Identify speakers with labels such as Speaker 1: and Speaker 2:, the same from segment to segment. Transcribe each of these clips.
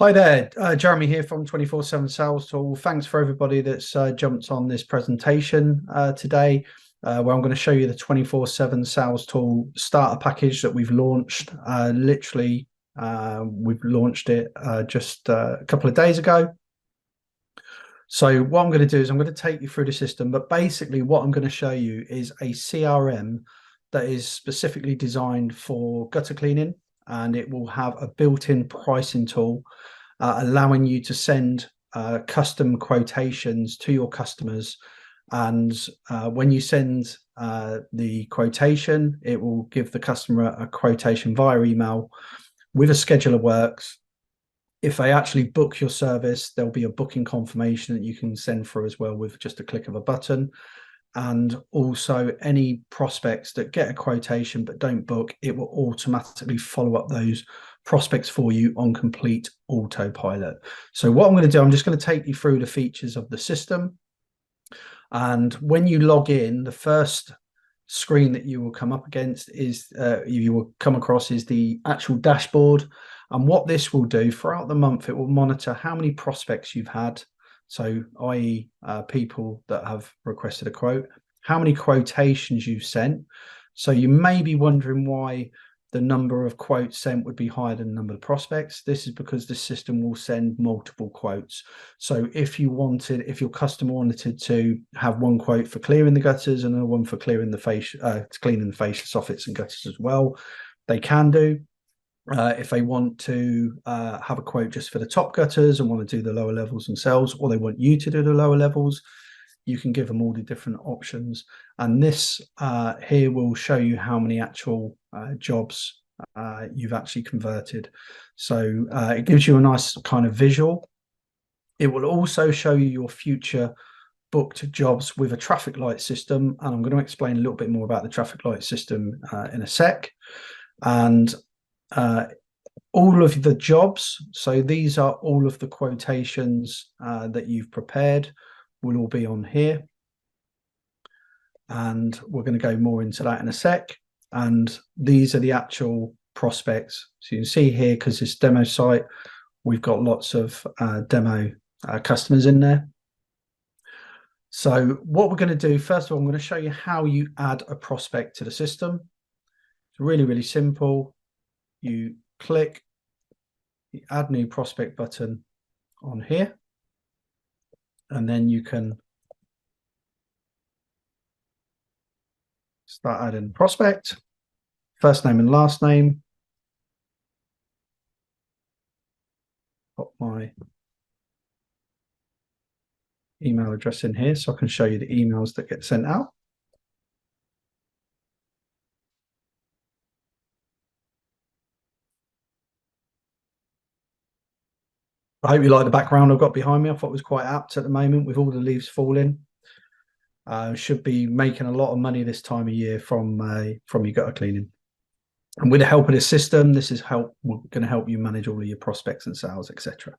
Speaker 1: Hi there, Jeremy here from 24/7 Sales Tool. Thanks for everybody that's jumped on this presentation today, where I'm going to show you the 24/7 Sales Tool starter package that we've launched. We've launched it just a couple of days ago. So what I'm going to do is I'm going to take you through the system, but basically what I'm going to show you is a CRM that is specifically designed for gutter cleaning, and it will have a built-in pricing tool allowing you to send custom quotations to your customers. And when you send the quotation, it will give the customer a quotation via email with a schedule of works. If they actually book your service, there'll be a booking confirmation that you can send through as well with just a click of a button. And also any prospects that get a quotation but don't book, it will automatically follow up those prospects for you on complete autopilot. So what I'm going to do, I'm just going to take you through the features of the system. And when you log in, the first screen that you will come up against is you will come across is the actual dashboard. And what this will do throughout the month, it will monitor how many prospects you've had. So, i.e., people that have requested a quote, how many quotations you've sent. So you may be wondering why the number of quotes sent would be higher than the number of prospects. This is because the system will send multiple quotes. So if your customer wanted to have one quote for clearing the gutters and another one for clearing the cleaning the fascia soffits and gutters as well, they can do. If they want to have a quote just for the top gutters and want to do the lower levels themselves, or they want you to do the lower levels, you can give them all the different options. And this here will show you how many actual jobs you've actually converted. So it gives you a nice kind of visual. It will also show you your future booked jobs with a traffic light system. And I'm going to explain a little bit more about the traffic light system in a sec. And all of the jobs, so these are all of the quotations that you've prepared, will all be on here. And we're going to go more into that in a sec. And these are the actual prospects. So you can see here, because this demo site, we've got lots of demo customers in there. So what we're going to do, first of all, I'm going to show you how you add a prospect to the system. It's really, really simple. You click the add new prospect button on here, and then you can start adding prospect, first name and last name. Put my email address in here so I can show you the emails that get sent out. I hope you like the background I've got behind me. I thought it was quite apt at the moment with all the leaves falling. Should be making a lot of money this time of year from your gutter cleaning. And with the help of this system, this is going to help you manage all of your prospects and sales, etc.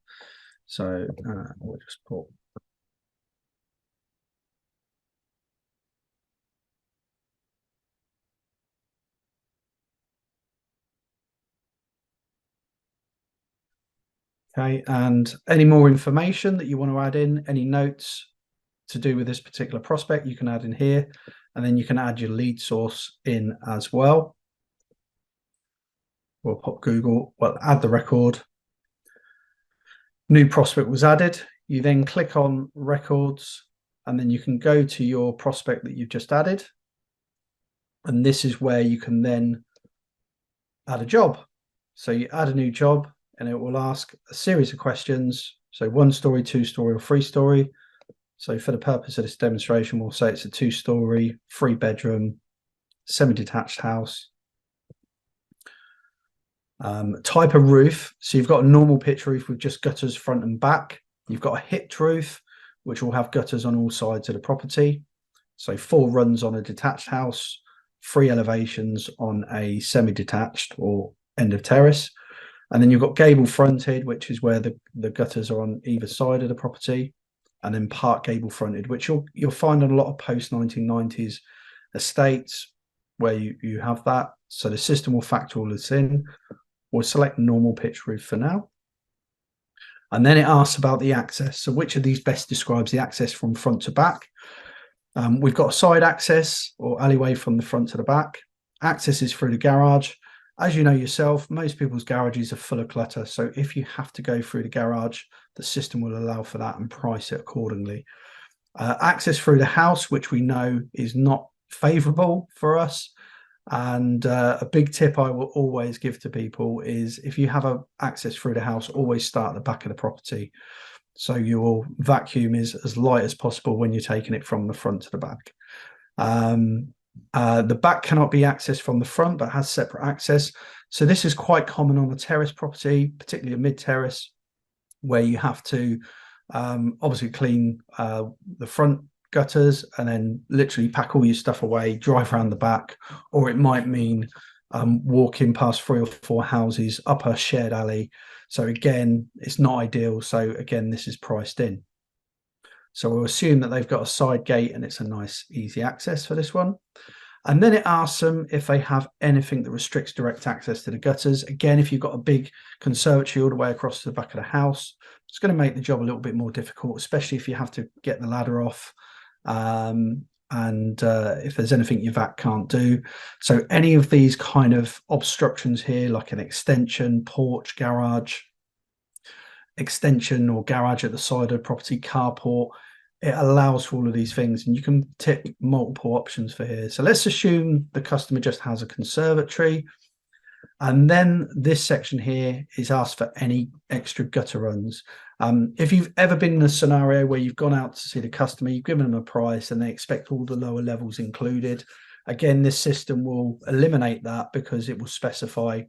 Speaker 1: So we'll just put. Okay, and any more information that you want to add in, any notes to do with this particular prospect, you can add in here, and then you can add your lead source in as well. We'll pop Google, well, add the record. New prospect was added. You then click on records, and then you can go to your prospect that you've just added. And this is where you can then add a job. So you add a new job, and it will ask a series of questions. So 1 story, 2 story, or 3 story. So for the purpose of this demonstration, we'll say it's a 2-story, 3-bedroom, semi-detached house. Type of roof. So you've got a normal pitch roof with just gutters front and back. You've got a hipped roof, which will have gutters on all sides of the property. So 4 runs on a detached house, 3 elevations on a semi-detached or end of terrace. And then you've got gable fronted, which is where the gutters are on either side of the property. And then part gable fronted, which you'll find on a lot of post 1990s estates where you have that. So the system will factor all this in. We'll select normal pitch roof for now. And then it asks about the access. So which of these best describes the access from front to back? We've got a side access or alleyway from the front to the back. Access is through the garage. As you know yourself, most people's garages are full of clutter. So if you have to go through the garage, the system will allow for that and price it accordingly. Access through the house, which we know is not favorable for us. And a big tip I will always give to people is if you have access through the house, always start at the back of the property. So your vacuum is as light as possible when you're taking it from the front to the back. The back cannot be accessed from the front, but has separate access. So this is quite common on a terrace property, particularly a mid-terrace, where you have to obviously clean the front gutters and then literally pack all your stuff away, drive around the back, or it might mean walking past 3 or 4 houses up a shared alley. So again, it's not ideal. So again, this is priced in. So we'll assume that they've got a side gate and it's a nice easy access for this one. And then it asks them if they have anything that restricts direct access to the gutters. Again, if you've got a big conservatory all the way across to the back of the house, it's going to make the job a little bit more difficult, especially if you have to get the ladder off. If there's anything your vac can't do. So any of these kind of obstructions here, like an extension, porch, garage, extension or garage at the side of the property, carport, it allows for all of these things, and you can tick multiple options for here. So let's assume the customer just has a conservatory, and then this section here is asked for any extra gutter runs. If you've ever been in a scenario where you've gone out to see the customer, you've given them a price and they expect all the lower levels included, again, this system will eliminate that because it will specify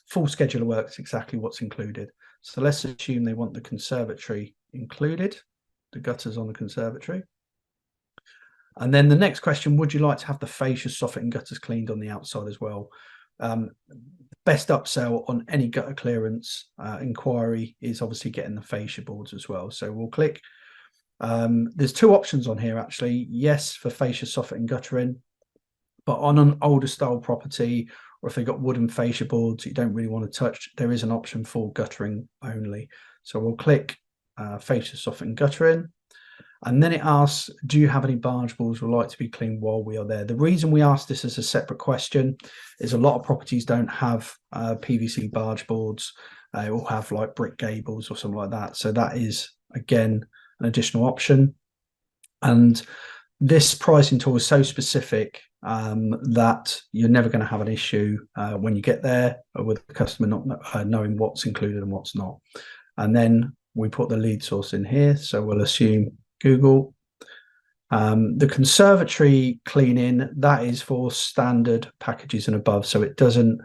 Speaker 1: full schedule of works exactly what's included. So let's assume they want the conservatory included, the gutters on the conservatory. And then the next question, would you like to have the fascia, soffit and gutters cleaned on the outside as well? Best upsell on any gutter clearance inquiry is obviously getting the fascia boards as well. So we'll click. There's 2 options on here actually. Yes, for fascia, soffit and guttering, but on an older style property, or if they've got wooden fascia boards you don't really want to touch, there is an option for guttering only. So we'll click fascia, soffit and guttering. And then it asks, do you have any barge boards would like to be cleaned while we are there? The reason we ask this as a separate question is a lot of properties don't have PVC barge boards. They will have like brick gables or something like that. So that is, again, an additional option. And this pricing tool is so specific that you're never going to have an issue when you get there with the customer not knowing what's included and what's not. And then we put the lead source in here. So we'll assume Google. The conservatory cleaning, that is for standard packages and above, so it doesn't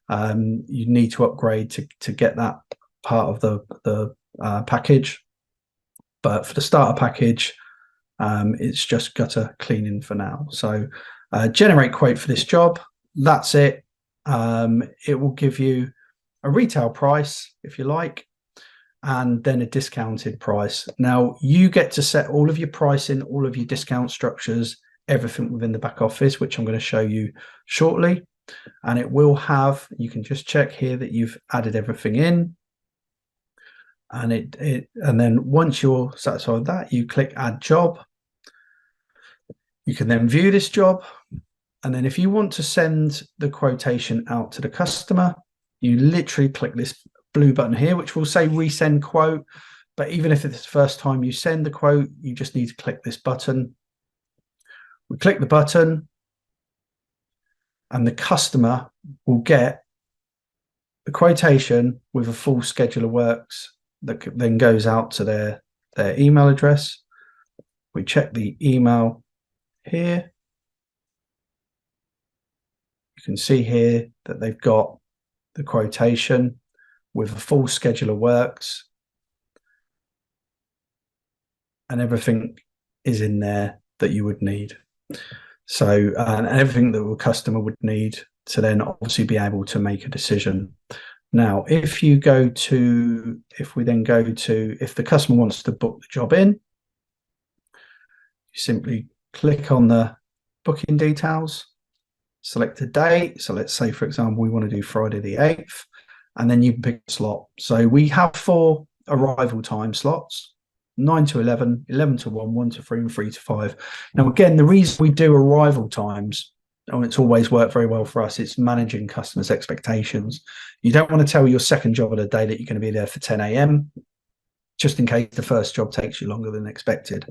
Speaker 1: you need to upgrade to get that part of the package, but for the starter package it's just gutter cleaning for now. So generate quote for this job, that's it. It will give you a retail price if you like, and then a discounted price. Now you get to set all of your pricing, all of your discount structures, everything within the back office, which I'm going to show you shortly. And it will have, you can just check here that you've added everything in. And and then once you're satisfied with that, you click add job. You can then view this job. And then if you want to send the quotation out to the customer, you literally click this blue button here, which will say resend quote. But even if it's the first time you send the quote, you just need to click this button. We click the button and the customer will get the quotation with a full schedule of works that then goes out to their email address. We check the email here. You can see here that they've got the quotation with a full schedule of works, and everything is in there that you would need. So, and everything that a customer would need to then obviously be able to make a decision. Now, if we then go to, if the customer wants to book the job in, you simply click on the booking details, select a date. So let's say, for example, we want to do Friday the 8th. And then you can pick a slot. So we have 4 arrival time slots: 9 to 11, 11 to 1, 1 to 3, and 3 to 5. Now, again, the reason we do arrival times, and it's always worked very well for us, it's managing customers' expectations. You don't want to tell your second job of the day that you're going to be there for 10 a.m., just in case the first job takes you longer than expected.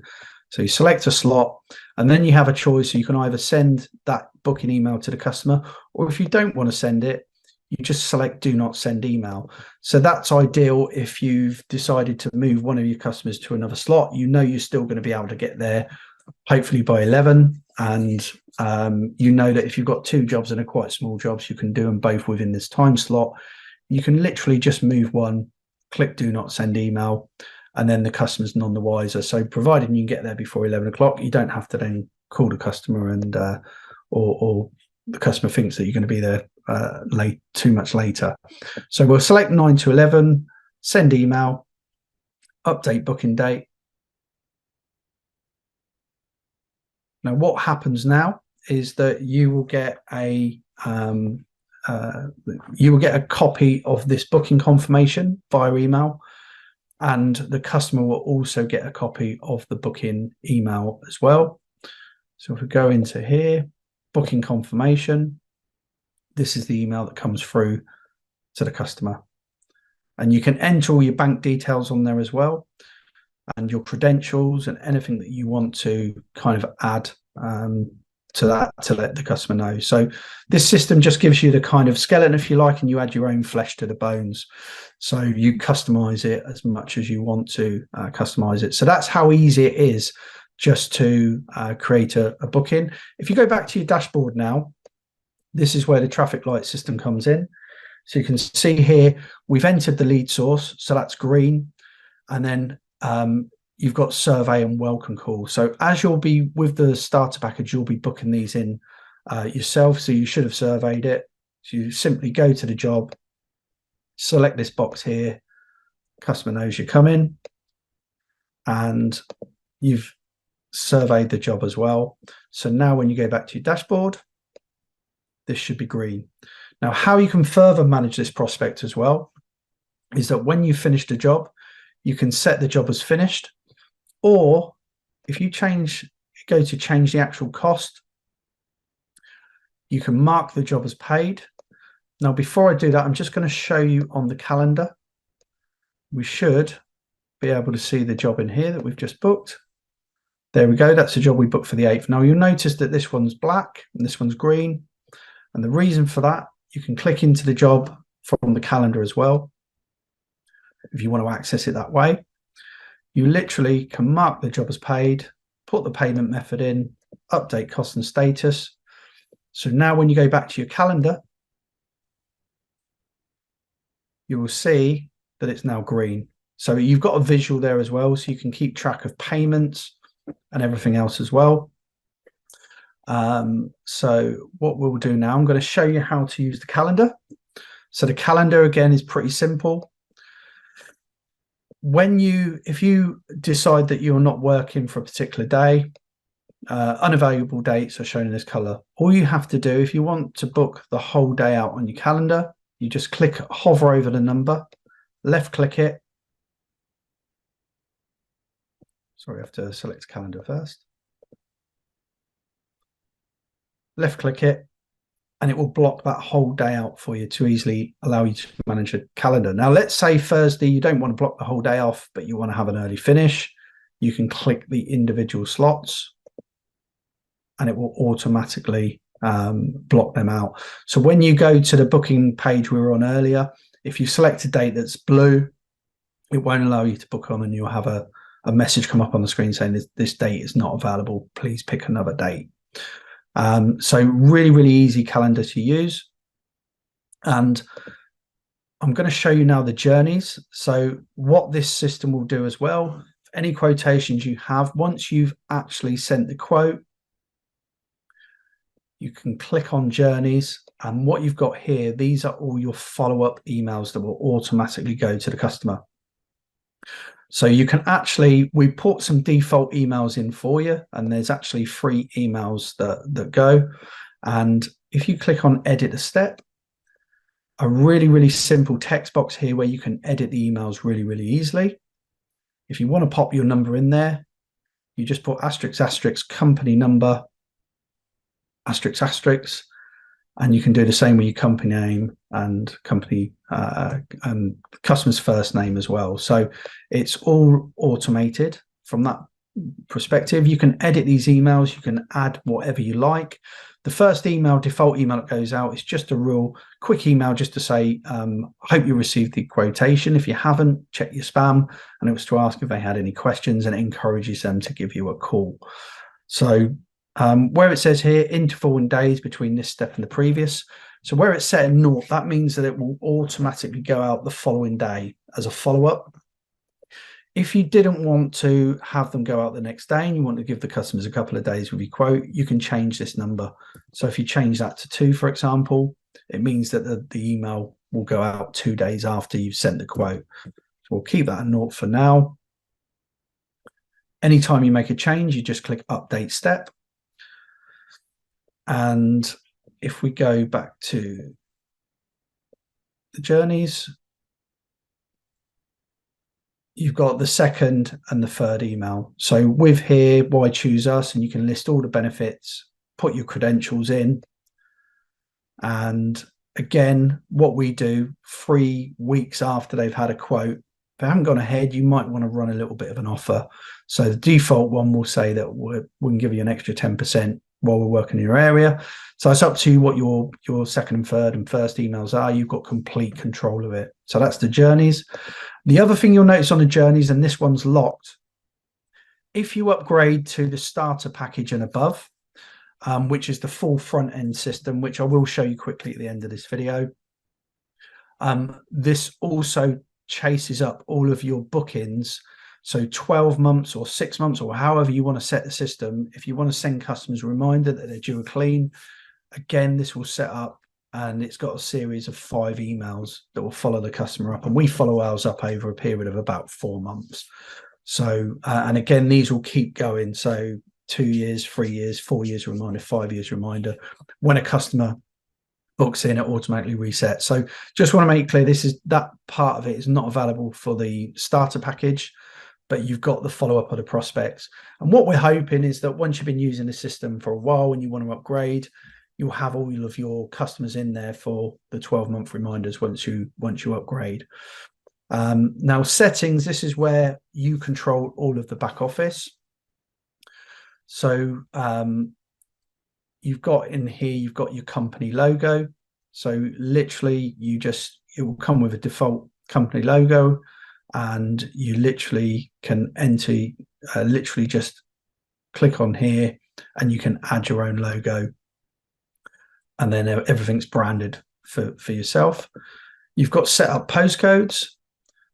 Speaker 1: So you select a slot, and then you have a choice. So you can either send that booking email to the customer, or if you don't want to send it, you just select do not send email. So that's ideal if you've decided to move one of your customers to another slot. You know you're still going to be able to get there hopefully by 11, and you know that if you've got two jobs and are quite small jobs, you can do them both within this time slot. You can literally just move one, click do not send email, and then the customer's none the wiser. So provided you can get there before 11 o'clock, you don't have to then call the customer and or the customer thinks that you're going to be there too much later. So we'll select 9 to 11, send email, update booking date. Now what happens now is that you will get a copy of this booking confirmation via email, and the customer will also get a copy of the booking email as well. So if we go into here, booking confirmation, this is the email that comes through to the customer. And you can enter all your bank details on there as well, and your credentials and anything that you want to kind of add to that to let the customer know. So this system just gives you the kind of skeleton, if you like, and you add your own flesh to the bones. So you customize it as much as you want to customize it. So that's how easy it is just to create a booking. If you go back to your dashboard now, this is where the traffic light system comes in. So you can see here, we've entered the lead source, so that's green. And then you've got survey and welcome call. So as you'll be with the starter package, you'll be booking these in yourself. So you should have surveyed it. So you simply go to the job, select this box here, customer knows you're coming, and you've surveyed the job as well. So now when you go back to your dashboard, this should be green. Now, how you can further manage this prospect as well is that when you finish the job, you can set the job as finished, or if you go to change the actual cost, you can mark the job as paid. Now, before I do that, I'm just going to show you on the calendar. We should be able to see the job in here that we've just booked. There we go. That's the job we booked for the 8th. Now, you'll notice that this one's black and this one's green. And the reason for that, you can click into the job from the calendar as well, if you want to access it that way. You literally can mark the job as paid, put the payment method in, update cost and status. So now when you go back to your calendar, you will see that it's now green. So you've got a visual there as well, so you can keep track of payments and everything else as well. So what we'll do now, I'm going to show you how to use the calendar. So the calendar, again, is pretty simple. If you decide that you're not working for a particular day, unavailable dates are shown in this color. All you have to do, if you want to book the whole day out on your calendar, you just hover over the number, left click it. Sorry, I have to select calendar first. Left click it, and it will block that whole day out for you to easily allow you to manage a calendar. Now, let's say Thursday, you don't want to block the whole day off, but you want to have an early finish. You can click the individual slots, and it will automatically block them out. So when you go to the booking page we were on earlier, if you select a date that's blue, it won't allow you to book on, and you'll have a message come up on the screen saying this date is not available. Please pick another date. So really, really easy calendar to use. And I'm going to show you now the journeys. So what this system will do as well, any quotations you have, once you've actually sent the quote, you can click on journeys. And what you've got here, these are all your follow-up emails that will automatically go to the customer. So you can actually, we put some default emails in for you, and there's actually 3 emails that go. And if you click on edit a step, a really, really simple text box here where you can edit the emails really, really easily. If you want to pop your number in there, you just put asterisk, asterisk, company number, asterisk, asterisk, and you can do the same with your company name and company and customer's first name as well. So it's all automated from that perspective. You can edit these emails, you can add whatever you like. The first email, default email that goes out, is just a real quick email just to say, I hope you received the quotation. If you haven't, check your spam. And it was to ask if they had any questions, and it encourages them to give you a call. So where it says here, interval in days between this step and the previous. So where it's set in 0, that means that it will automatically go out the following day as a follow-up. If you didn't want to have them go out the next day and you want to give the customers a couple of days with your quote, you can change this number. So if you change that to 2, for example, it means that the email will go out 2 days after you've sent the quote. So we'll keep that at 0 for now. Anytime you make a change, you just click update step. And if we go back to the journeys, you've got the second and the third email. So with here, why choose us? And you can list all the benefits, put your credentials in. And again, what we do 3 weeks after they've had a quote, if they haven't gone ahead, you might want to run a little bit of an offer. So the default one will say that we can give you an extra 10% while we're working in your area. So it's up to you what your second and third and first emails are. You've got complete control of it. So that's the journeys. The other thing you'll notice on the journeys, and this one's locked, if you upgrade to the starter package and above, which is the full front end system, which I will show you quickly at the end of this video, this also chases up all of your bookings. So 12 months or 6 months or however you want to set the system, if you want to send customers a reminder that they're due a clean, again, this will set up, and it's got a series of 5 emails that will follow the customer up. And we follow ours up over a period of about 4 months. So, and again, these will keep going. So 2 years, 3 years, 4 years reminder, 5 years reminder. When a customer books in, it automatically resets. So just want to make it clear, that part of it is not available for the starter package, but you've got the follow-up of the prospects. And what we're hoping is that once you've been using the system for a while and you want to upgrade, you'll have all of your customers in there for the 12-month reminders once you upgrade. Now settings, this is where you control all of the back office. So you've got in here, you've got your company logo. So literally it will come with a default company logo, and you literally can enter, literally just click on here and you can add your own logo, and then everything's branded for yourself. You've got set up postcodes.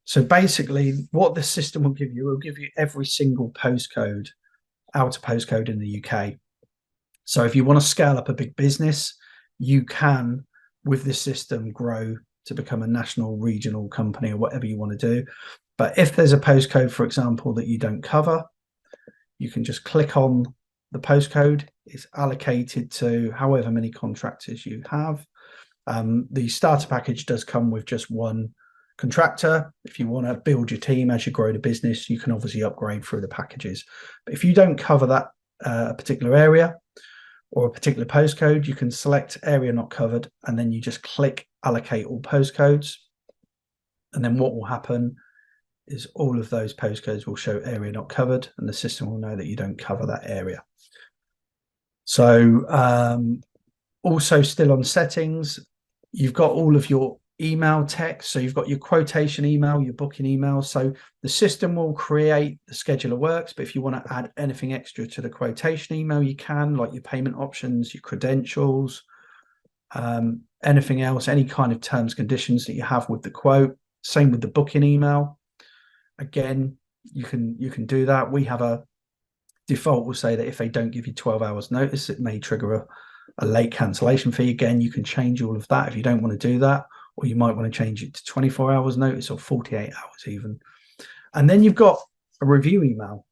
Speaker 1: So basically what the system will give you every single postcode, outer postcode in the UK. So if you want to scale up a big business, you can, with this system, grow to become a national, regional company or whatever you want to do. But if there's a postcode, for example, that you don't cover, you can just click on the postcode. It's allocated to however many contractors you have. The starter package does come with just one contractor. If you want to build your team as you grow the business, you can obviously upgrade through the packages. But if you don't cover that particular area or a particular postcode, you can select area not covered, and then you just click allocate all postcodes. And then what will happen is all of those postcodes will show area not covered, and the system will know that you don't cover that area. So also still on settings, you've got all of your email text. So you've got your quotation email, your booking email. So the system will create the schedule of works, but if you want to add anything extra to the quotation email, you can, like your payment options, your credentials, anything else, any kind of terms, conditions that you have with the quote. Same with the booking email. Again, you can do that. We have a default will say that if they don't give you 12 hours notice, it may trigger a late cancellation fee. Again, you can change all of that if you don't want to do that, or you might want to change it to 24 hours notice or 48 hours even. And then you've got a review email.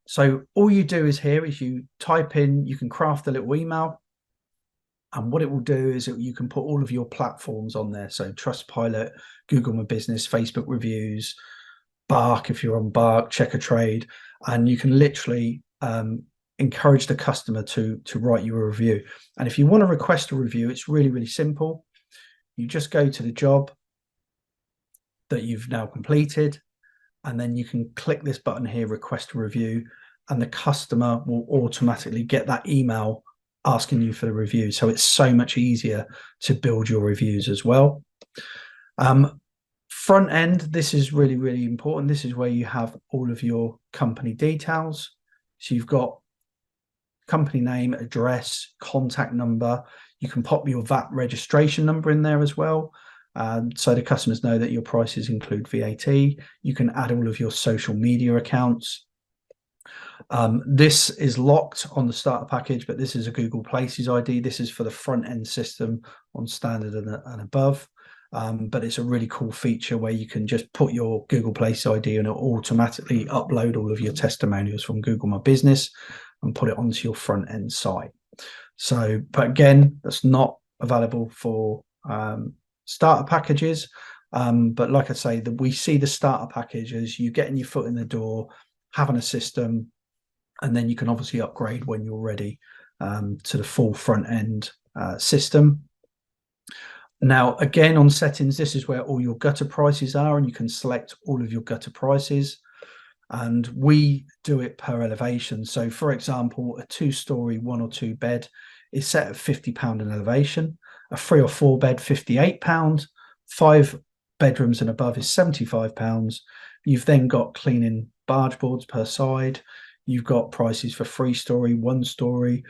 Speaker 1: So all you do is here is you type in, you can craft a little email. And what it will do is you can put all of your platforms on there. So Trustpilot, Google My Business, Facebook reviews, Bark if you're on Bark, Check a Trade, and you can literally encourage the customer to write you a review. And if you want to request a review, it's really, really simple. You just go to the job that you've now completed, and then you can click this button here, request a review, and the customer will automatically get that email asking you for the review. So it's so much easier to build your reviews as well. Front end, this is really, really important. This is where you have all of your company details. So you've got company name, address, contact number. You can pop your VAT registration number in there as well. So the customers know that your prices include VAT. You can add all of your social media accounts. This is locked on the starter package, but this is a Google Places ID. This is for the front end system on standard and above. But it's a really cool feature where you can just put your Google Places ID and it'll automatically upload all of your testimonials from Google My Business and put it onto your front end site. So, but again, that's not available for starter packages. But like I say, we see the starter package as you getting your foot in the door, having a system, and then you can obviously upgrade when you're ready to the full front end system. Now, again, on settings, this is where all your gutter prices are, and you can select all of your gutter prices. And we do it per elevation. So, for example, a 2-story 1 or 2 bed is set at £50 an elevation. A 3 or 4 bed, £58. 5 bedrooms and above is £75. You've then got cleaning barge boards per side. You've got prices for 3-story, 1-story.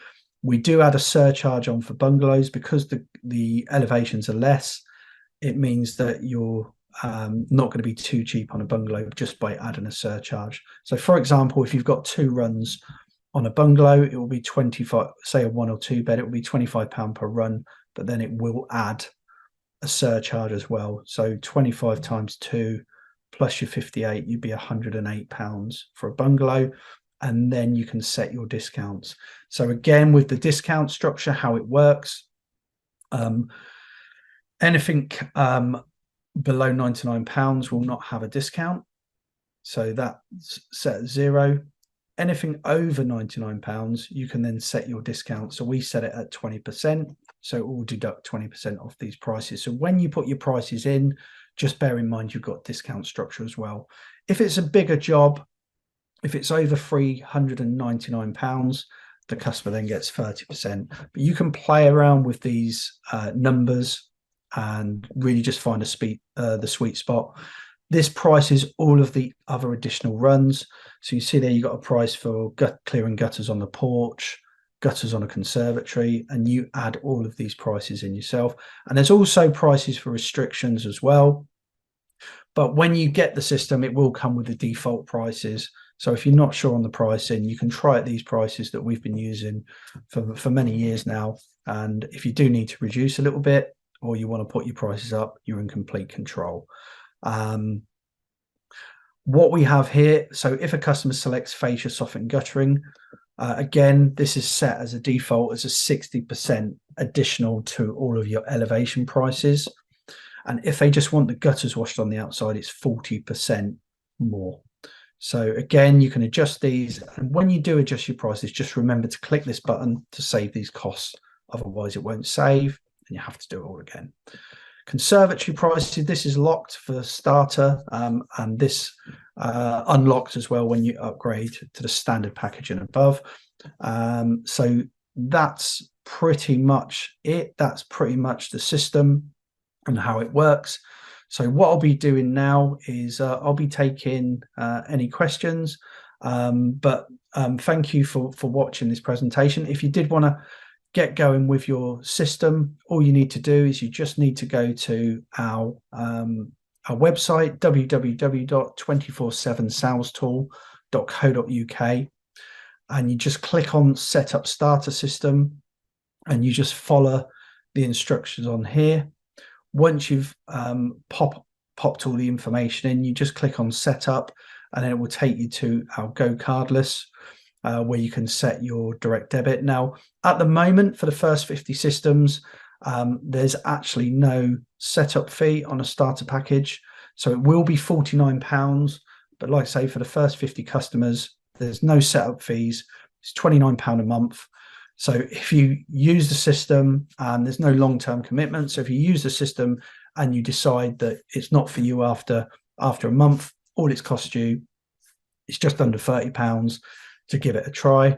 Speaker 1: We do add a surcharge on for bungalows because the elevations are less. It means that you're not going to be too cheap on a bungalow just by adding a surcharge. So, for example, if you've got 2 runs on a bungalow, it will be 25. Say a 1 or 2 bed, it will be £25 per run, but then it will add a surcharge as well. So 25 times 2 plus your 58, you'd be £108 for a bungalow. And then you can set your discounts. So again, with the discount structure, how it works, anything below £99 will not have a discount. So that's set at 0. Anything over £99, you can then set your discount. So we set it at 20%. So it will deduct 20% off these prices. So when you put your prices in, just bear in mind you've got discount structure as well. If it's a bigger job, if it's over £399, the customer then gets 30%. But you can play around with these numbers and really just find the sweet spot. This prices all of the other additional runs. So you see there you've got a price for clearing gutters on the porch, gutters on a conservatory, and you add all of these prices in yourself. And there's also prices for restrictions as well. But when you get the system, it will come with the default prices. So if you're not sure on the pricing, you can try at these prices that we've been using for many years now. And if you do need to reduce a little bit or you want to put your prices up, you're in complete control. What we have here, so if a customer selects fascia, soffit and guttering, again, this is set as a default as a 60% additional to all of your elevation prices. And if they just want the gutters washed on the outside, it's 40% more. So again, you can adjust these. And when you do adjust your prices, just remember to click this button to save these costs. Otherwise, it won't save and you have to do it all again. Conservatory prices, this is locked for starter, and this unlocked as well when you upgrade to the standard package and above. So that's pretty much it. That's pretty much the system and how it works. So what I'll be doing now is I'll be taking any questions, but thank you for watching this presentation. If you did want to get going with your system, all you need to do is you just need to go to our website, www.247salestool.co.uk, and you just click on set up starter system and you just follow the instructions on here. Once you've popped all the information in, you just click on setup and then it will take you to our Go Cardless. where you can set your direct debit. Now, at the moment, for the first 50 systems, there's actually no setup fee on a starter package. So it will be £49. But like I say, for the first 50 customers, there's no setup fees. It's £29 a month. So if you use the system, and there's no long-term commitment. So if you use the system and you decide that it's not for you after a month, all it's cost you is just under £30 to give it a try.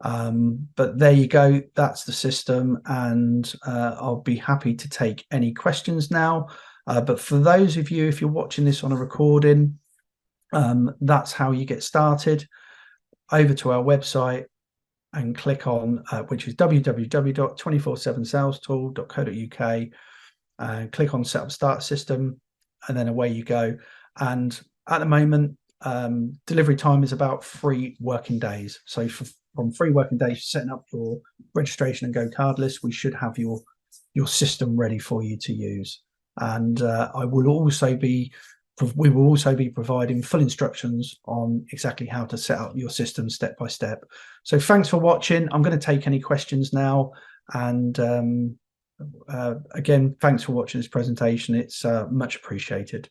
Speaker 1: But there you go. That's the system, and I'll be happy to take any questions now. But for those of you, if you're watching this on a recording, that's how you get started. Over to our website and click on, which is www.247salestool.co.uk, and click on Set Up Start System, and then away you go. And at the moment, delivery time is about 3 working days. So from 3 working days, setting up your registration and go cardless, we should have your system ready for you to use. And we will also be providing full instructions on exactly how to set up your system step by step. So thanks for watching. I'm going to take any questions now. And again, thanks for watching this presentation. It's much appreciated.